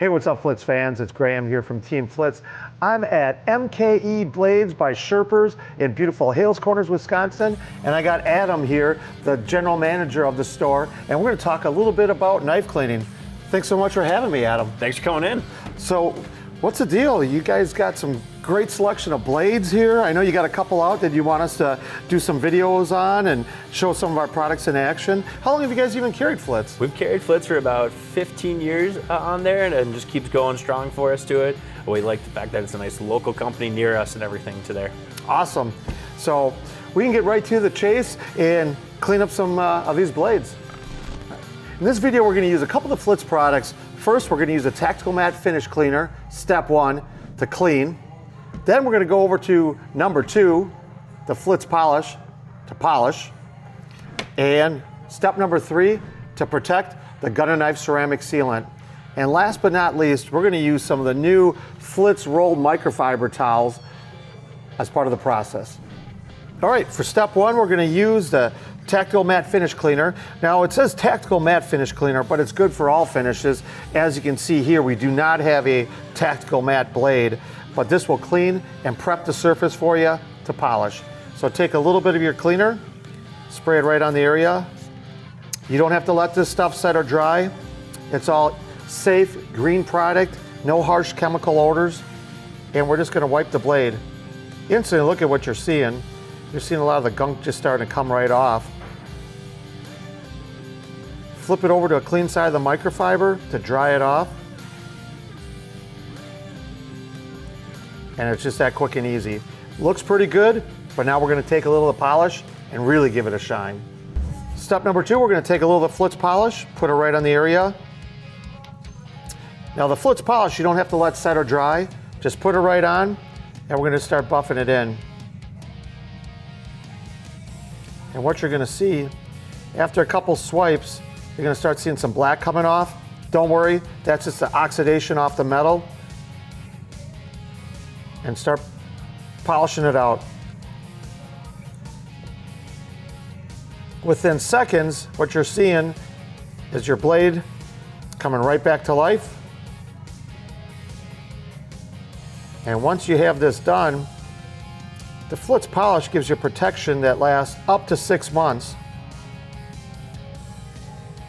Hey, what's up, Flitz fans? It's Graham here from Team Flitz. I'm at MKE Blades by Sherpers in beautiful Hales Corners, Wisconsin, and I got Adam here, the general manager of the store, and we're going to talk a little bit about knife cleaning. Thanks so much for having me, Adam. Thanks for coming in. So, what's the deal? You guys got some great selection of blades here. I know you got a couple out that you want us to do some videos on and show some of our products in action. How long have you guys even carried Flitz? We've carried Flitz for about 15 years on there, and it just keeps going strong for us to it. We like the fact that it's a nice local company near us and everything to there. Awesome. So we can get right to the chase and clean up some of these blades. In this video, we're going to use a couple of the Flitz products. First, we're going to use a tactical matte finish cleaner, step 1, to clean. Then we're going to go over to number 2, the Flitz Polish, to polish. And step number 3, to protect the gun and knife ceramic sealant. And last but not least, we're going to use some of the new Flitz rolled microfiber towels as part of the process. All right, for step 1, we're going to use the tactical matte finish cleaner. Now it says tactical matte finish cleaner, but it's good for all finishes. As you can see here, we do not have a tactical matte blade, but this will clean and prep the surface for you to polish. So take a little bit of your cleaner, spray it right on the area. You don't have to let this stuff set or dry. It's all safe, green product, no harsh chemical odors, and we're just going to wipe the blade. Instantly, look at what you're seeing. You're seeing a lot of the gunk just starting to come right off. Flip it over to a clean side of the microfiber to dry it off. And it's just that quick and easy. Looks pretty good, but now we're going to take a little of the polish and really give it a shine. Step number 2, we're going to take a little of the Flitz polish, put it right on the area. Now the Flitz polish, you don't have to let set or dry. Just put it right on, and we're going to start buffing it in. And what you're going to see, after a couple swipes, you're going to start seeing some black coming off. Don't worry, that's just the oxidation off the metal. And start polishing it out. Within seconds, what you're seeing is your blade coming right back to life. And once you have this done, the Flitz polish gives you protection that lasts up to 6 months.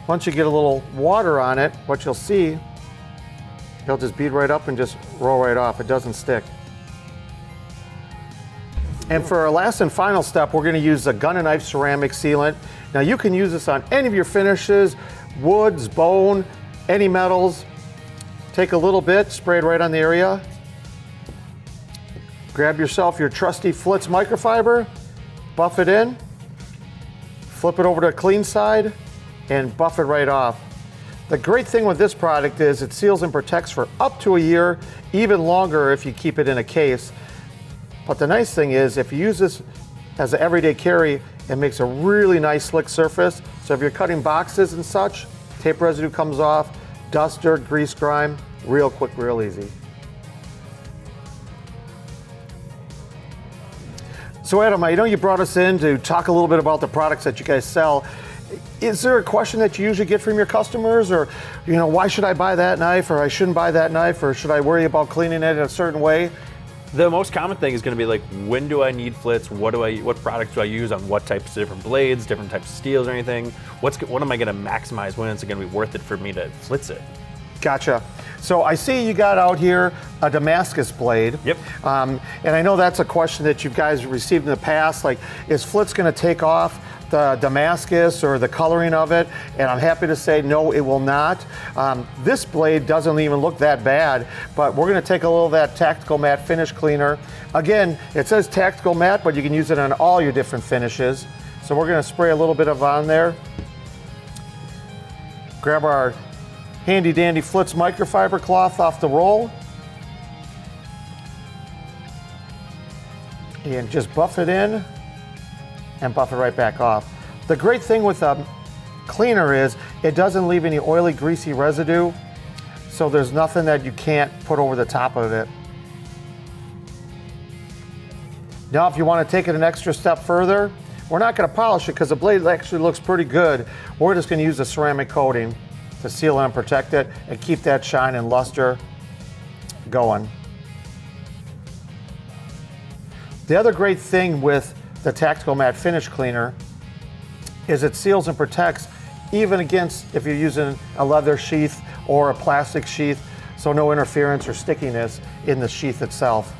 Once you get a little water on it, what you'll see, it'll just bead right up and just roll right off. It doesn't stick. And for our last and final step, we're going to use the gun and knife ceramic sealant. Now you can use this on any of your finishes, woods, bone, any metals. Take a little bit, spray it right on the area. Grab yourself your trusty Flitz microfiber, buff it in, flip it over to a clean side, and buff it right off. The great thing with this product is it seals and protects for up to a year, even longer if you keep it in a case. But the nice thing is, if you use this as an everyday carry, it makes a really nice slick surface. So if you're cutting boxes and such, tape residue comes off, dust, dirt, grease, grime, real quick, real easy. So Adam, I know you brought us in to talk a little bit about the products that you guys sell. Is there a question that you usually get from your customers, or, you know, why should I buy that knife, or I shouldn't buy that knife, or should I worry about cleaning it in a certain way? The most common thing is going to be like, when do I need Flitz? What products do I use on what types of different blades, different types of steels or anything? What am I going to maximize? When is it going to be worth it for me to Flitz it? Gotcha. So I see you got out here a Damascus blade. Yep. And I know that's a question that you guys received in the past, like, is Flitz going to take off the Damascus or the coloring of it? And I'm happy to say no, it will not. This blade doesn't even look that bad, but we're going to take a little of that tactical matte finish cleaner. Again, it says tactical matte, but you can use it on all your different finishes. So we're going to spray a little bit of on there. Grab our handy dandy Flitz microfiber cloth off the roll. And just buff it in and buff it right back off. The great thing with a cleaner is it doesn't leave any oily, greasy residue, so there's nothing that you can't put over the top of it. Now, if you want to take it an extra step further, we're not going to polish it because the blade actually looks pretty good. We're just going to use a ceramic coating. to seal and protect it and keep that shine and luster going. The other great thing with the Tactical Matte Finish Cleaner is it seals and protects even against if you're using a leather sheath or a plastic sheath, so no interference or stickiness in the sheath itself.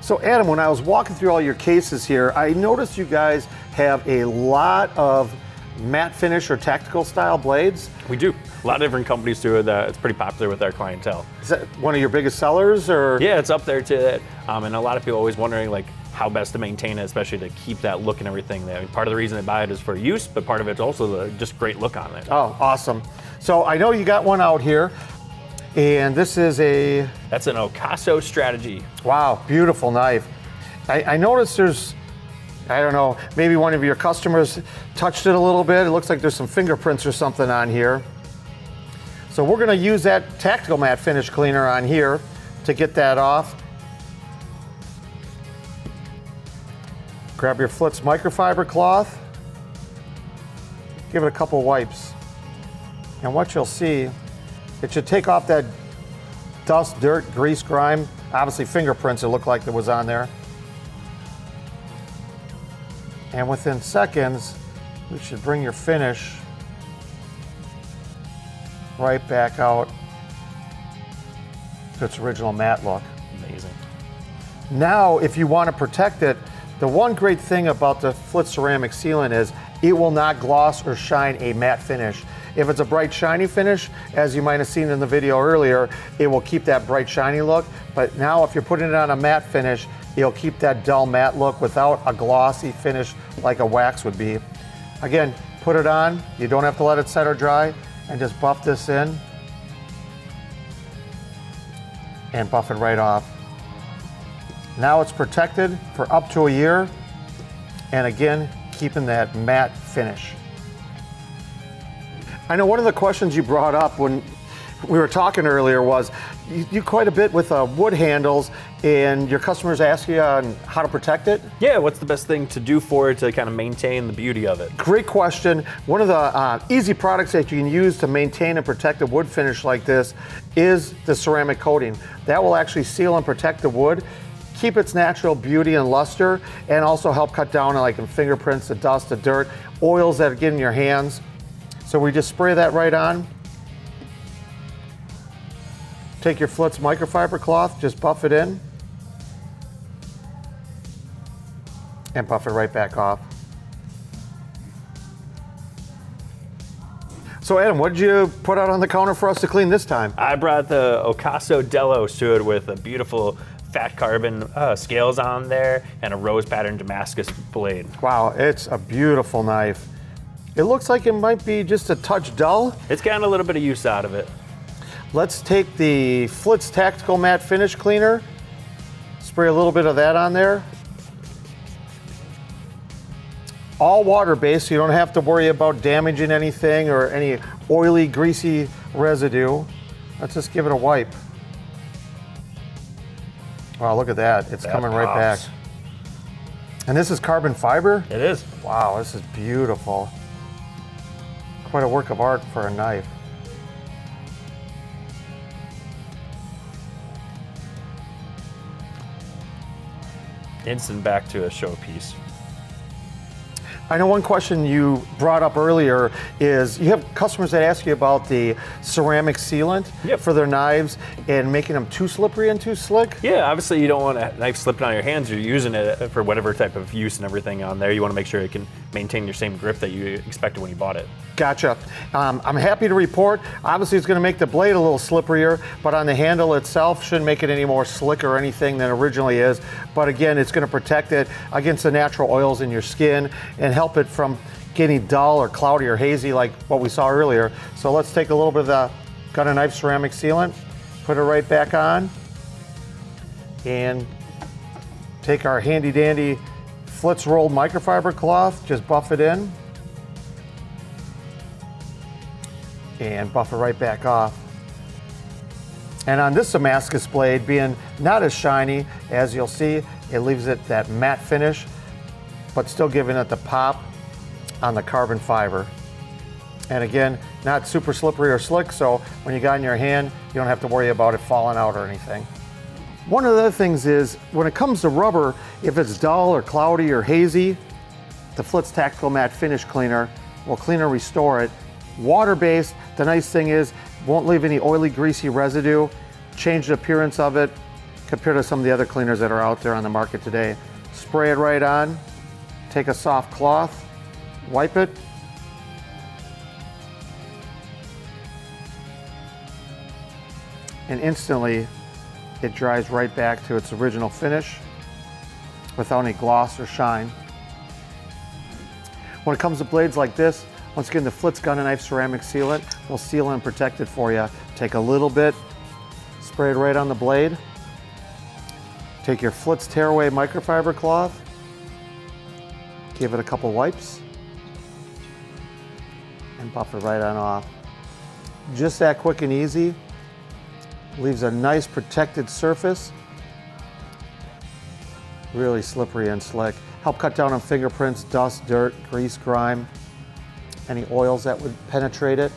So Adam, when I was walking through all your cases here, I noticed you guys have a lot of matte finish or tactical style blades. We do. A lot of different companies do it. It's pretty popular with our clientele. Is that one of your biggest sellers, or? Yeah, it's up there to that. And a lot of people always wondering like how best to maintain it, especially to keep that look and everything. I mean, part of the reason they buy it is for use, but part of it's also the just great look on it. Oh, awesome. So I know you got one out here, and this is a... That's an Ocaso Strategy. Wow, beautiful knife. I noticed there's, I don't know, maybe one of your customers touched it a little bit. It looks like there's some fingerprints or something on here. So we're gonna use that Tactical Matte Finish Cleaner on here to get that off. Grab your Flitz microfiber cloth, give it a couple wipes. And what you'll see, it should take off that dust, dirt, grease, grime, obviously fingerprints it looked like that was on there. And within seconds, you should bring your finish right back out to its original matte look. Amazing. Now, if you want to protect it, the one great thing about the Flitz ceramic sealant is it will not gloss or shine a matte finish. If it's a bright shiny finish, as you might have seen in the video earlier, it will keep that bright shiny look. But now if you're putting it on a matte finish, it'll keep that dull matte look without a glossy finish like a wax would be. Again, put it on, you don't have to let it set or dry, and just buff this in and buff it right off. Now it's protected for up to a year, and again, keeping that matte finish. I know one of the questions you brought up when we were talking earlier was you do quite a bit with wood handles, and your customers ask you on how to protect it? Yeah, what's the best thing to do for it to kind of maintain the beauty of it? Great question. One of the easy products that you can use to maintain and protect a wood finish like this is the ceramic coating. That will actually seal and protect the wood, keep its natural beauty and luster, and also help cut down on like the fingerprints, the dust, the dirt, oils that get in your hands. So we just spray that right on. Take your Flitz microfiber cloth, just buff it in, and buff it right back off. So Adam, what did you put out on the counter for us to clean this time? I brought the Ocaso Delos to it with a beautiful fat carbon scales on there and a rose pattern Damascus blade. Wow, it's a beautiful knife. It looks like it might be just a touch dull. It's gotten a little bit of use out of it. Let's take the Flitz Tactical Matte Finish Cleaner, spray a little bit of that on there. All water-based, so you don't have to worry about damaging anything or any oily, greasy residue. Let's just give it a wipe. Wow, look at that. It's coming right back. And this is carbon fiber? It is. Wow, this is beautiful. Quite a work of art for a knife. Instant back to a showpiece. I know one question you brought up earlier is you have customers that ask you about the ceramic sealant for their knives and making them too slippery and too slick. Yeah, obviously you don't want a knife slipping on your hands. You're using it for whatever type of use and everything on there. You want to make sure it can maintain your same grip that you expected when you bought it. Gotcha. I'm happy to report, obviously it's going to make the blade a little slipperier, but on the handle itself shouldn't make it any more slick or anything than it originally is. But again, it's going to protect it against the natural oils in your skin and help it from getting dull or cloudy or hazy like what we saw earlier. So let's take a little bit of the gun and knife ceramic sealant, put it right back on, and take our handy dandy Flitz rolled microfiber cloth, just buff it in, and buff it right back off. And on this Damascus blade, being not as shiny, as you'll see, it leaves it that matte finish, but still giving it the pop on the carbon fiber. And again, not super slippery or slick, so when you got it in your hand, you don't have to worry about it falling out or anything. One of the other things is, when it comes to rubber, if it's dull or cloudy or hazy, the Flitz Tactical Matte Finish Cleaner will clean and restore it. Water-based, the nice thing is, won't leave any oily, greasy residue, change the appearance of it compared to some of the other cleaners that are out there on the market today. Spray it right on, take a soft cloth, wipe it, and instantly it dries right back to its original finish without any gloss or shine. When it comes to blades like this, once again, the Flitz Gun Knife Ceramic Sealant will seal and protect it for you. Take a little bit, spray it right on the blade. Take your Flitz Tearaway microfiber cloth, give it a couple wipes, and buff it right on off. Just that quick and easy. Leaves a nice protected surface. Really slippery and slick. Help cut down on fingerprints, dust, dirt, grease, grime, any oils that would penetrate it.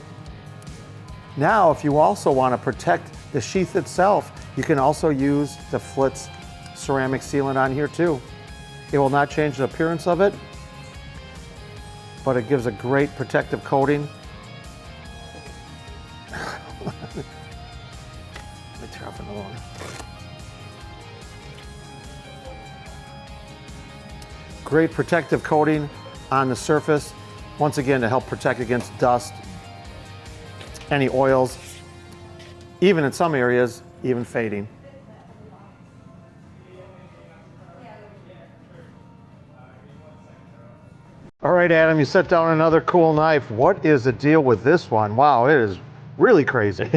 Now, if you also want to protect the sheath itself, you can also use the Flitz ceramic sealant on here too. It will not change the appearance of it, but it gives a great protective coating. Let me tear off another one. Great protective coating on the surface, once again to help protect against dust, any oils, even in some areas, even fading. All right, Adam, you set down another cool knife. What is the deal with this one? Wow, it is really crazy.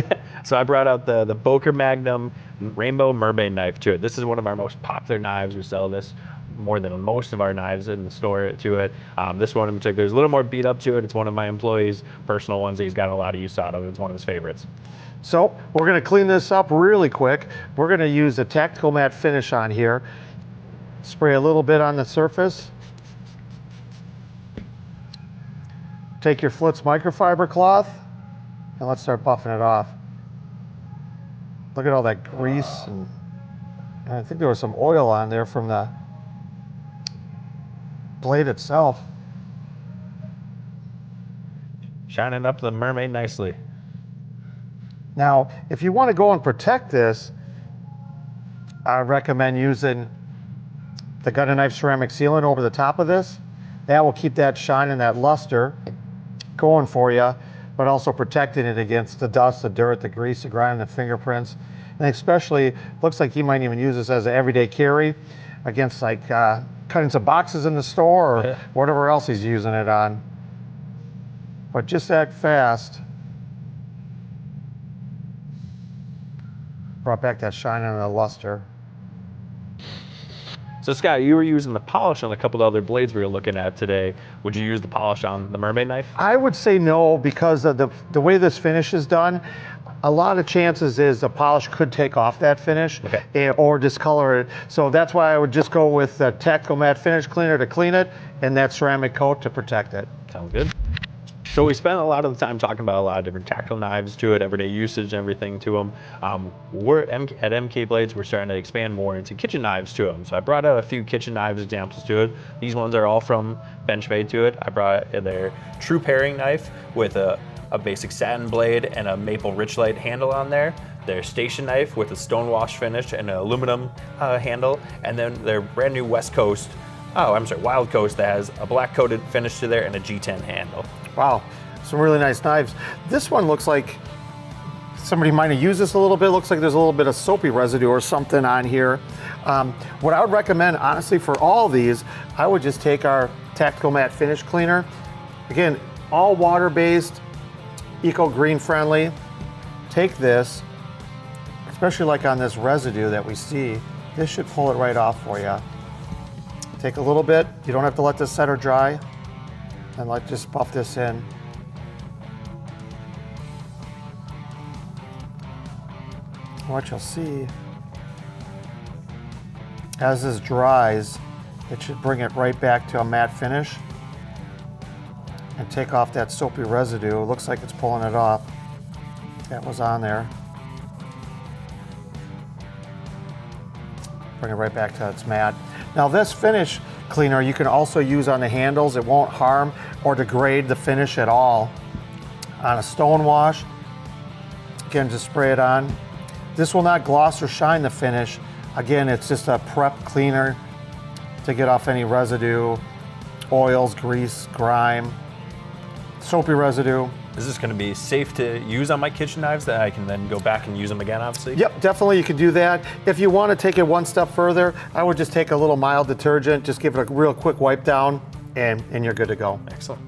So I brought out the Boker Magnum Rainbow Mermaid knife to it. This is one of our most popular knives. We sell this more than most of our knives in the store to it. This one in particular is a little more beat up to it. It's one of my employees' personal ones that he's got a lot of use out of. It's one of his favorites. So we're gonna clean this up really quick. We're gonna use a tactical matte finish on here. Spray a little bit on the surface. Take your Flitz microfiber cloth and let's start buffing it off. Look at all that grease, and I think there was some oil on there from the blade itself. Shining up the mermaid nicely. Now, if you want to go and protect this, I recommend using the Gun and Knife Ceramic Sealant over the top of this. That will keep that shine and that luster going for you, but also protecting it against the dust, the dirt, the grease, the grime, the fingerprints. And especially, looks like he might even use this as an everyday carry against like cutting some boxes in the store or whatever else he's using it on. But just that fast. Brought back that shine and the luster. So Scott, you were using the polish on a couple of other blades we were looking at today. Would you use the polish on the mermaid knife? I would say no, because of the way this finish is done. A lot of chances is the polish could take off that finish or discolor it. So that's why I would just go with the Tactical Matte Finish Cleaner to clean it and that ceramic coat to protect it. Sounds good. So we spent a lot of the time talking about a lot of different tactical knives to it, everyday usage, everything to them. At MK Blades, we're starting to expand more into kitchen knives to them. So I brought out a few kitchen knives examples to it. These ones are all from Benchmade to it. I brought their true paring knife with a basic satin blade and a maple Richlight handle on there. Their station knife with a stonewash finish and an aluminum handle. And then their brand new Wild Coast that has a black coated finish to there and a G10 handle. Wow, some really nice knives. This one looks like somebody might have used this a little bit. Looks like there's a little bit of soapy residue or something on here. What I would recommend, honestly, for all these, I would just take our Tactical Matte Finish Cleaner. Again, all water-based, eco-green friendly. Take this, especially like on this residue that we see, this should pull it right off for you. Take a little bit, you don't have to let this set or dry, and just buff this in. What you'll see, as this dries, it should bring it right back to a matte finish. and take off that soapy residue. It looks like it's pulling it off. That was on there. Bring it right back to its matte. Now this finish cleaner you can also use on the handles. It won't harm or degrade the finish at all. On a stone wash, again, just spray it on. This will not gloss or shine the finish. Again, it's just a prep cleaner to get off any residue, oils, grease, grime, soapy residue. Is this going to be safe to use on my kitchen knives that I can then go back and use them again, obviously? Yep, definitely you can do that. If you want to take it one step further, I would just take a little mild detergent, just give it a real quick wipe down, and you're good to go. Excellent.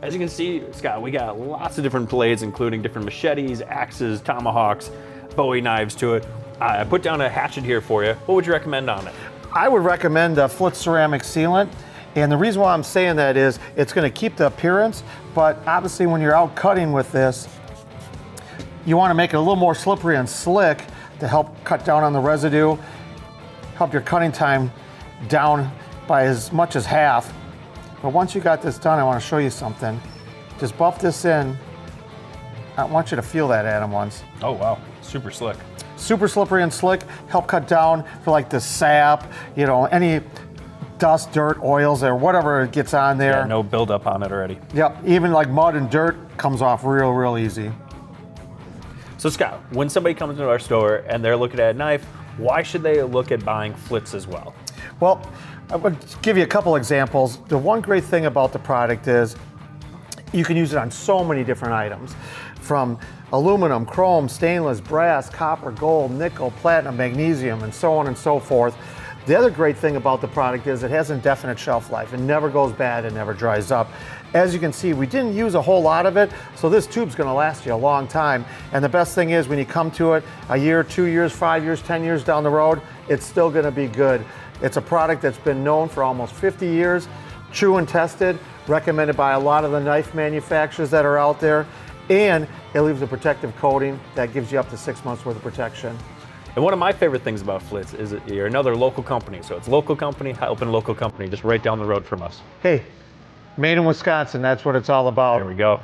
As you can see, Scott, we got lots of different blades, including different machetes, axes, tomahawks, Bowie knives to it. I put down a hatchet here for you. What would you recommend on it? I would recommend a Flitz ceramic sealant. And the reason why I'm saying that is it's going to keep the appearance, but obviously when you're out cutting with this, you want to make it a little more slippery and slick to help cut down on the residue, help your cutting time down by as much as half. But once you got this done, I want to show you something. Just buff this in. I want you to feel that, Adam, once. Oh, wow. Super slick. Super slippery and slick, help cut down for like the sap, you know, any dust, dirt, oils, or whatever gets on there. Yeah, no buildup on it already. Yep, even like mud and dirt comes off real easy. So Scott, when somebody comes into our store and they're looking at a knife, why should they look at buying Flitz as well? Well, I would give you a couple examples. The one great thing about the product is you can use it on so many different items, from aluminum, chrome, stainless, brass, copper, gold, nickel, platinum, magnesium, and so on and so forth. The other great thing about the product is it has indefinite shelf life. It never goes bad, it never dries up. As you can see, we didn't use a whole lot of it, so this tube's gonna last you a long time. And the best thing is when you come to it a year, 2 years, 5 years, 10 years down the road, it's still gonna be good. It's a product that's been known for almost 50 years, true and tested, recommended by a lot of the knife manufacturers that are out there, and it leaves a protective coating that gives you up to 6 months worth of protection. And one of my favorite things about Flitz is that you're another local company. So it's local company, helping local company, just right down the road from us. Hey, made in Wisconsin, that's what it's all about. There we go.